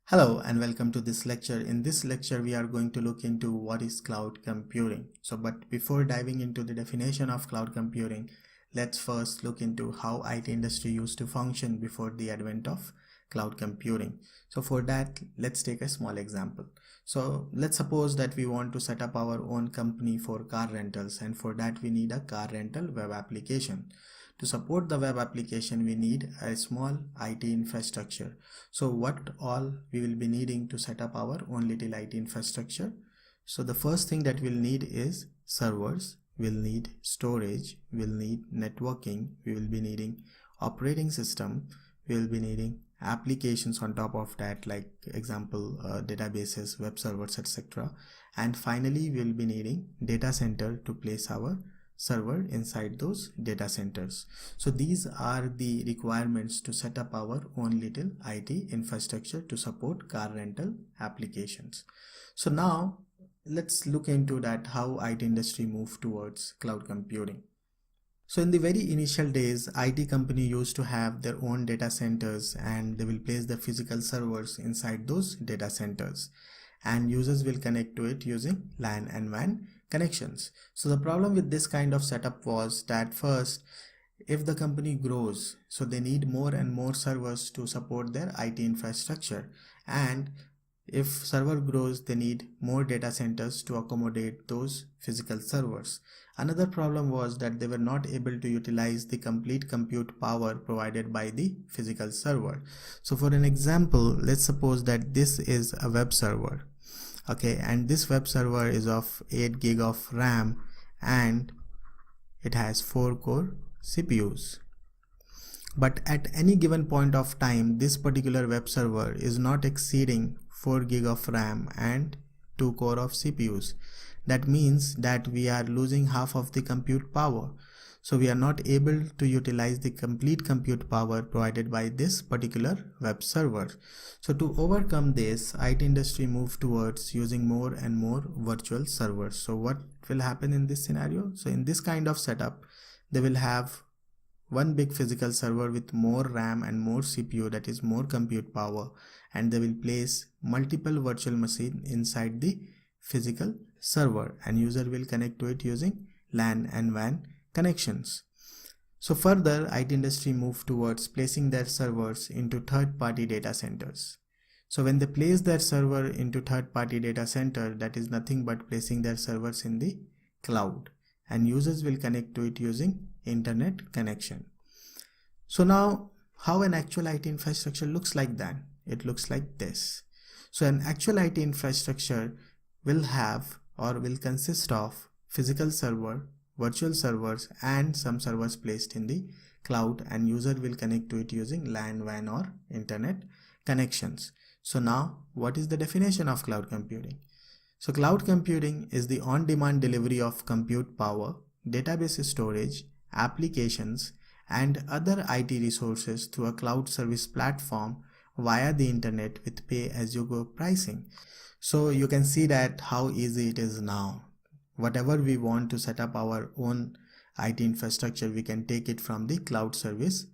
Hello and welcome to this lecture. In this lecture, we are going to look into what is cloud computing. But before diving into the definition of cloud computing, let's first look into how IT industry used to function before the advent of cloud computing. So for that, let's take a small example. So let's suppose that we want to set up our own company for car rentals, and for that we need a car rental web application. To support the web application, we need a small IT infrastructure. So what all we will be needing to set up our own little IT infrastructure? So the first thing that we'll need is servers, we'll need storage, we'll need networking, we will be needing operating system, we will be needing applications on top of that, like example databases, web servers, etc. And finally, we will be needing data center to place our server inside those data centers. So these are the requirements to set up our own little IT infrastructure to support car rental applications. So now let's look into that, how IT industry moved towards cloud computing. So in the very initial days, IT company used to have their own data centers, and they will place the physical servers inside those data centers, and users will connect to it using LAN and WAN connections. So the problem with this kind of setup was that first, if the company grows, so they need more and more servers to support their IT infrastructure, and if server grows, they need more data centers to accommodate those physical servers. Another problem was that they were not able to utilize the complete compute power provided by the physical server. So for an example, let's suppose that this is a web server. Okay, and this web server is of 8 gig of RAM and it has 4 core CPUs. But at any given point of time, this particular web server is not exceeding 4 gig of RAM and 2 core of CPUs. That means that we are losing half of the compute power. So we are not able to utilize the complete compute power provided by this particular web server. So to overcome this, IT industry moved towards using more and more virtual servers. So what will happen in this scenario? So in this kind of setup, they will have one big physical server with more RAM and more CPU, that is more compute power, and they will place multiple virtual machines inside the physical server, and user will connect to it using LAN and WAN connections. So further, IT industry moved towards placing their servers into third-party data centers. So when they place their server into third-party data center, that is nothing but placing their servers in the cloud, and users will connect to it using internet connection. So now, how an actual IT infrastructure looks like then? It looks like this. So an actual IT infrastructure will have or will consist of physical server, virtual servers, and some servers placed in the cloud, and user will connect to it using LAN, WAN or internet connections. So now, what is the definition of cloud computing? So cloud computing is the on-demand delivery of compute power, database storage, applications, and other IT resources through a cloud service platform via the internet with pay-as-you-go pricing. So you can see that how easy it is now. Whatever we want to set up our own IT infrastructure, we can take it from the cloud service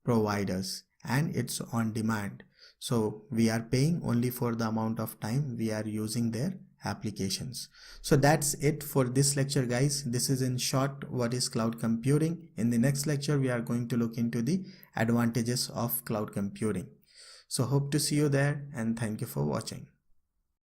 providers, and it's on demand. So we are paying only for the amount of time we are using their applications. So that's it for this lecture, guys. This is in short what is cloud computing. In the next lecture, we are going to look into the advantages of cloud computing. So hope to see you there, and thank you for watching.